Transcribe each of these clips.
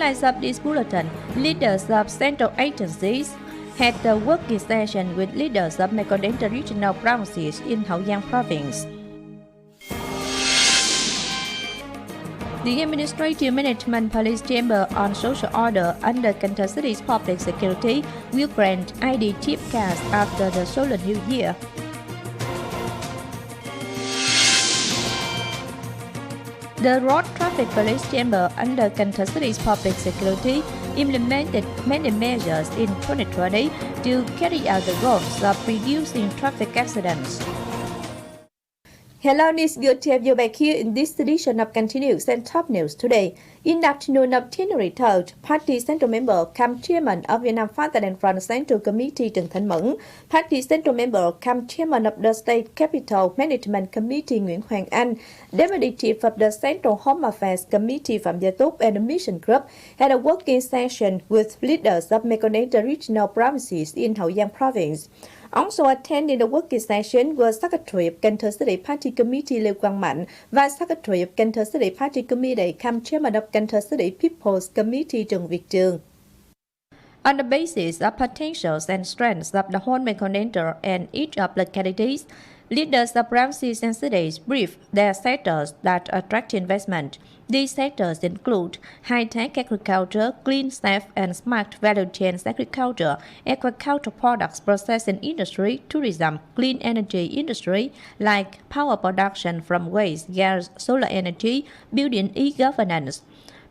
Highlights of this bulletin: leaders of central agencies had a working session with leaders of Mekong regional provinces in Hậu Giang province. The Administrative Management Police Chamber on Social Order under Cần Thơ City's Public Security will grant ID chip cards after the Solar New Year. The Road Traffic Police Chamber under Cần Thơ City's Public Security implemented many measures in 2020 to carry out the goals of reducing traffic accidents. Hello, it's good to have you back here in this edition of Continuous and Top News today. In the afternoon of January 3rd, Party Central Member cum Chairman of Vietnam Fatherland Front Central Committee Trần Thanh Mẫn, Party Central Member cum Chairman of the State Capital Management Committee Nguyễn Hoàng Anh, Deputy Chief of the Central Home Affairs Committee Phạm Gia Túc and the Mission Group had a working session with leaders of Mekong regional provinces in Hậu Giang province. Also attending the working session were Secretary of Cần Thơ City Party Committee Lê Quang Mạnh, Vice Secretary of Cần Thơ City Party Committee cum Chairman of Cần Thơ City People's Committee Trần Việt Trường. On the basis of potentials and strengths of the whole Mekong and each of the localities, leaders of provinces and cities briefed their sectors that attract investment. These sectors include high-tech agriculture, clean, safe, and smart value chains agriculture, aquaculture products processing industry, tourism, clean energy industry like power production from waste, gas, solar energy, building e-governance.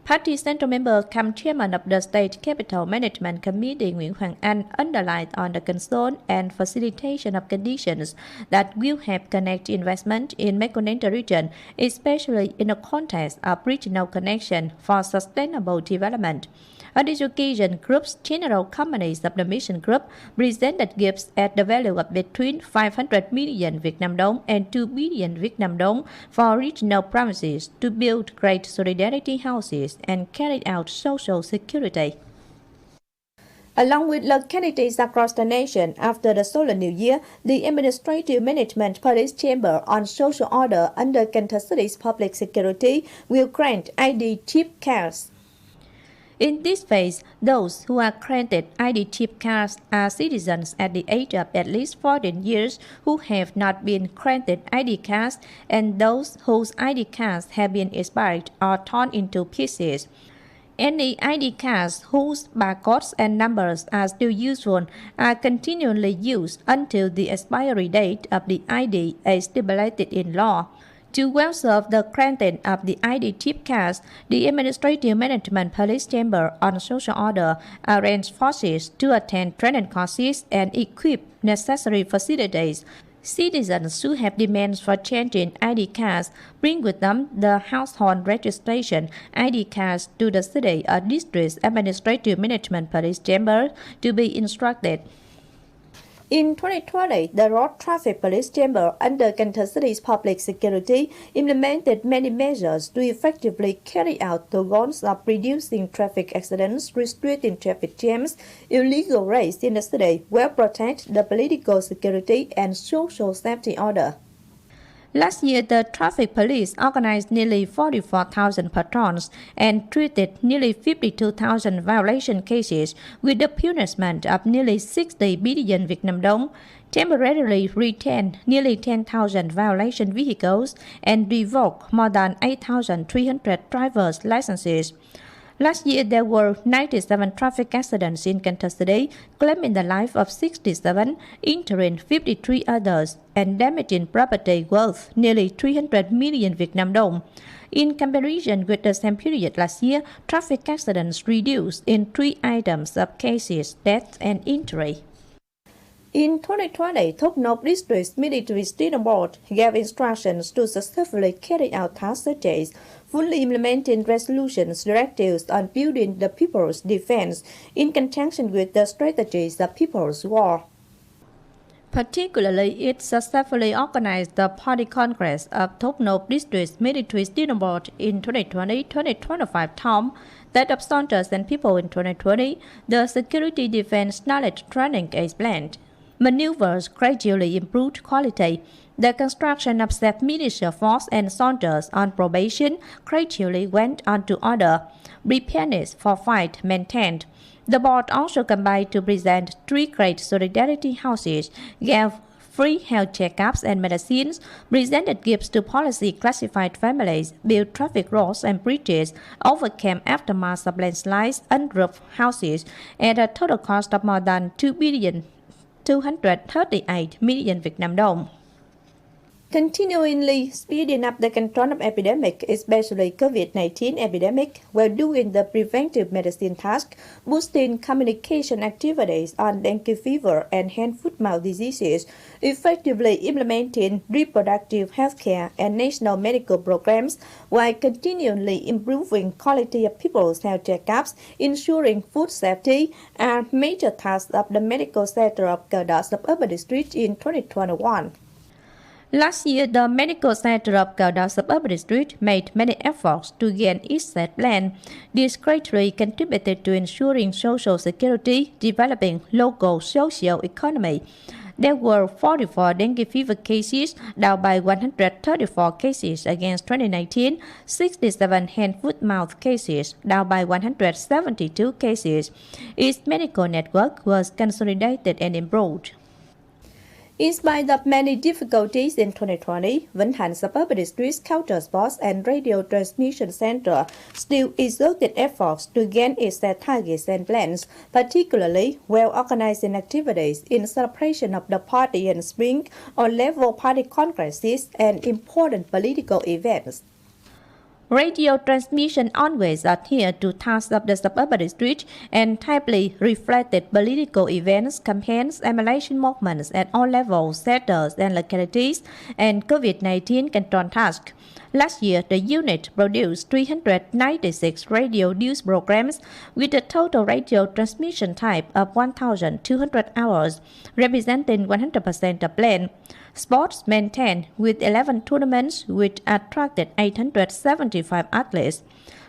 Party Central Member cum Chairman of the State Capital Management Committee Nguyễn Hoàng Anh underlined on the concern and facilitation of conditions that will help connect investment in Mekong region, especially in the context of regional connection for sustainable development. On this occasion, Group's general companies of the Mission Group presented gifts at the value of between 500 million Vietnam dong and 2 billion Vietnam dong for regional provinces to build great solidarity houses and carry out social security. Along with localities across the nation, after the Solar New Year, the Administrative Management Police Chamber on Social Order under Cần Thơ City's Public Security will grant ID chip cards. In this phase, those who are granted ID chip cards are citizens at the age of at least 14 years who have not been granted ID cards and those whose ID cards have been expired or torn into pieces. Any ID cards whose barcodes and numbers are still useful are continually used until the expiry date of the ID is stipulated in law. To well serve the granting of the ID chip cards, the Administrative Management Police Chamber on Social Order arranged forces to attend training courses and equip necessary facilities. Citizens who have demands for changing ID cards bring with them the household registration ID cards to the city or district Administrative Management Police Chamber to be instructed. In 2020, the Road Traffic Police Chamber under Cần Thơ City's Public Security implemented many measures to effectively carry out the goals of reducing traffic accidents, restricting traffic jams, illegal raids in the city, while protect the political security and social safety order. Last year, the traffic police organized nearly 44,000 patrols and treated nearly 52,000 violation cases with the punishment of nearly 60 billion Vietnam dong, temporarily retained nearly 10,000 violation vehicles, and revoked more than 8,300 driver's licenses. Last year, there were 97 traffic accidents in Cần Thơ City, claiming the life of 67, injuring 53 others, and damaging property worth nearly 300 million Vietnam dong. In comparison with the same period last year, traffic accidents reduced in 3 items of cases, death, and injury. In 2020, Thốt Nốt District Military Student Board gave instructions to successfully carry out tasks such as fully implementing resolutions directives on building the people's defense in conjunction with the strategies of people's war. Particularly, it successfully organized the Party Congress of Thốt Nốt District Military Student Board in 2020-2025 term, that of soldiers and people in 2020, the Security Defense Knowledge Training is planned. maneuvers gradually improved quality. The construction of said militia force and soldiers on probation gradually went on to order. Preparedness for fight maintained. The board also combined to present 3 great solidarity houses, gave free health checkups and medicines, presented gifts to policy classified families, built traffic roads and bridges, overcame aftermath of landslides, unroofed houses, at a total cost of more than 2,238 million Việt Nam đồng. Continually speeding up the control of epidemic, especially COVID-19 epidemic, while doing the preventive medicine task, boosting communication activities on dengue fever and hand-foot-mouth diseases, effectively implementing reproductive healthcare and national medical programs, while continually improving quality of people's health checkups, ensuring food safety, are major tasks of the medical sector of Cần Thơ Suburban District in 2021. Last year, the medical center of Cần Thơ Suburban District made many efforts to gain its set plan. This greatly contributed to ensuring social security, developing local social economy. There were 44 dengue fever cases, down by 134 cases against 2019, 67 hand-foot-mouth cases, down by 172 cases. Its medical network was consolidated and improved. In spite of many difficulties in 2020, Vĩnh Thạnh Suburban District's Counter Sports and Radio Transmission Center still exerted efforts to gain its set targets and plans, particularly while organizing activities in celebration of the party and spring on level party congresses and important political events. Radio transmission always adhered to tasks of the suburban district and timely reflected political events, campaigns, emulation movements at all levels, sectors, and localities, and COVID-19 control tasks. Last year, the unit produced 396 radio news programs with a total radio transmission time of 1,200 hours, representing 100% of plan. Sports maintained with 11 tournaments which attracted 875 athletes.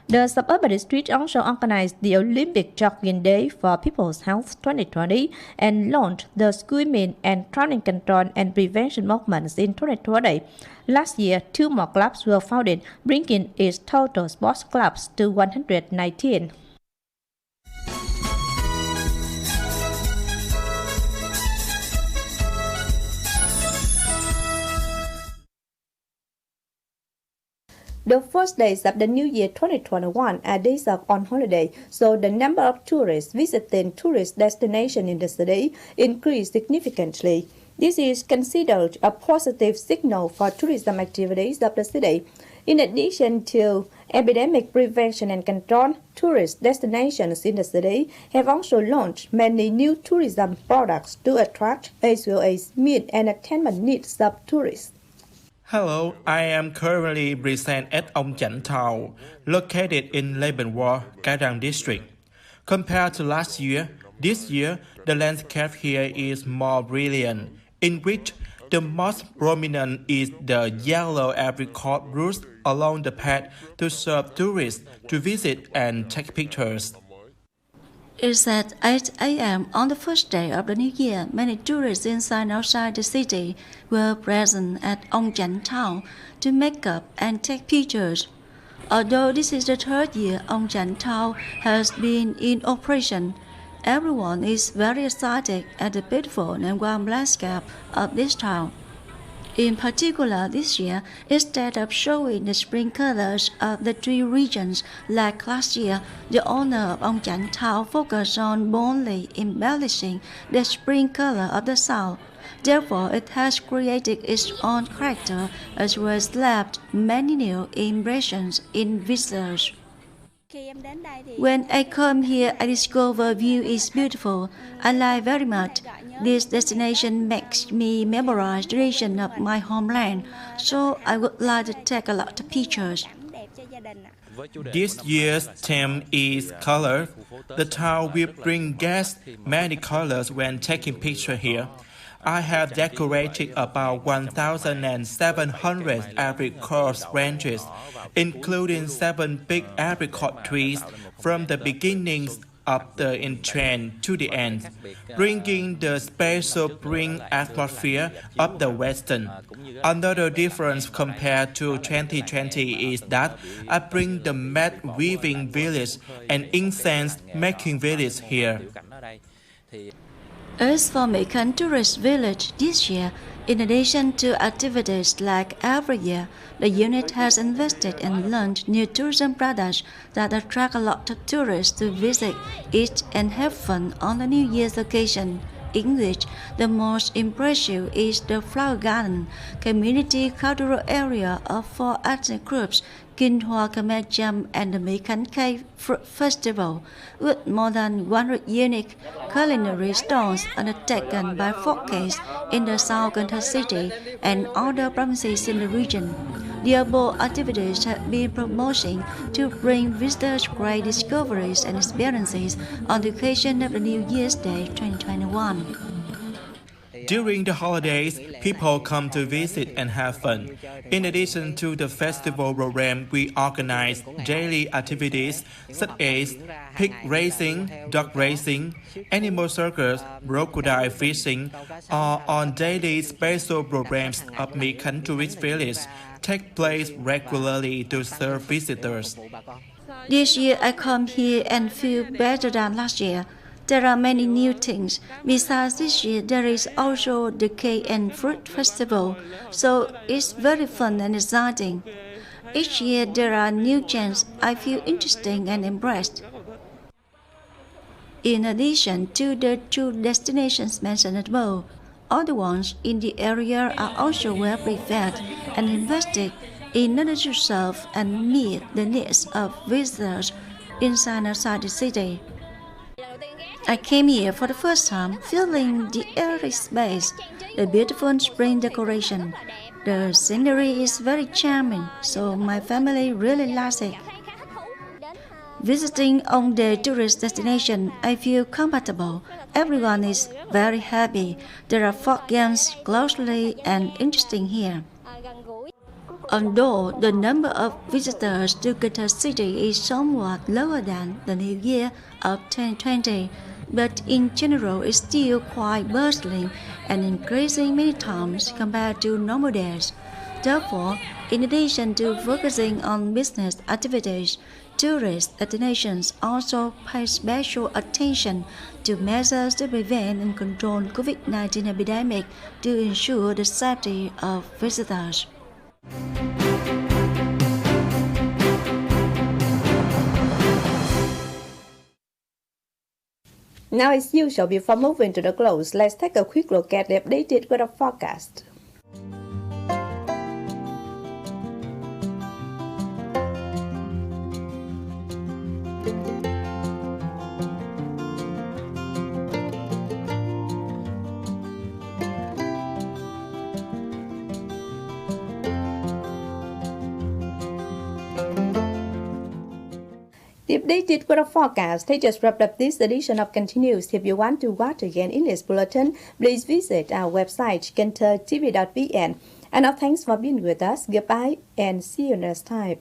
The suburban district also organized the Olympic Jogging Day for People's Health 2020 and launched the swimming and drowning control and prevention movements in 2020. Last year, 2 more clubs were founded, bringing its total sports clubs to 119. The first days of the new year 2021 are days of on holiday, so the number of tourists visiting tourist destinations in the city increased significantly. This is considered a positive signal for tourism activities of the city. In addition to epidemic prevention and control, tourist destinations in the city have also launched many new tourism products to attract as well as meet entertainment needs of tourists. Hello, I am currently present at Ông Chảnh Town, located in Lebenwar, Kadang District. Compared to last year, this year the landscape here is more brilliant, in which the most prominent is the yellow apricot routes along the path to serve tourists to visit and take pictures. It's at 8 a.m. on the first day of the new year. Many tourists inside and outside the city were present at Ông Chảnh Town to make up and take pictures. Although this is the third year Ông Chảnh Town has been in operation, everyone is very excited at the beautiful and warm landscape of this town. In particular, this year, instead of showing the spring colors of the 3 regions like last year, the owner of Ông Chảnh Town focused on boldly embellishing the spring color of the south. Therefore, it has created its own character as well as left many new impressions in visitors. When I come here, I discover view is beautiful. I like very much. This destination makes me memorize the region of my homeland, so I would like to take a lot of pictures. This year's theme is color. The town will bring guests many colors when taking pictures here. I have decorated about 1,700 apricot branches, including 7 big apricot trees from the beginnings of the entrance to the end, bringing the special spring atmosphere of the Western. Another difference compared to 2020 is that I bring the mat weaving village and incense making village here. As for Mỹ Khánh Tourist Village this year, in addition to activities like every year, the unit has invested and launched new tourism products that attract a lot of tourists to visit, eat and have fun on the New Year's occasion. In which the most impressive is the Flower Garden, community cultural area of 4 ethnic groups, Kinh Hoa Khmer Cham and the Mỹ Khánh Cave Fruit Festival, with more than 100 unique culinary stalls undertaken by Focays in the South Cần Thơ city and other provinces in the region. The above activities have been promoting to bring visitors great discoveries and experiences on the occasion of the New Year's Day 2021. During the holidays, people come to visit and have fun. In addition to the festival program, we organize daily activities such as pig racing, dog racing, animal circus, crocodile fishing, or on daily special programs of Mỹ Khánh Tourist Village take place regularly to serve visitors. This year I come here and feel better than last year. There are many new things. Besides this year, there is also the Cake and Fruit Festival, so it's very fun and exciting. Each year there are new chants. I feel interesting and impressed. In addition to the 2 destinations mentioned above, other ones in the area are also well prepared and invested in order to serve and meet the needs of visitors inside and outside the city. I came here for the first time, feeling the airy space, the beautiful spring decoration. The scenery is very charming, so my family really likes it. Visiting on the tourist destination, I feel comfortable. Everyone is very happy. There are folk games closely and interesting here. Although the number of visitors to Cần Thơ city is somewhat lower than the New Year of 2020, but in general it's still quite bustling and increasing many times compared to normal days. Therefore, in addition to focusing on business activities, tourist destinations also pay special attention to measures to prevent and control COVID-19 epidemic to ensure the safety of visitors. Now, as usual, before moving to the close, let's take a quick look at the updated weather forecast. The updated weather forecast has just wrapped up this edition of Continuous. If you want to watch again in this bulletin, please visit our website kenthtotv.vn. And now thanks for being with us. Goodbye and see you next time.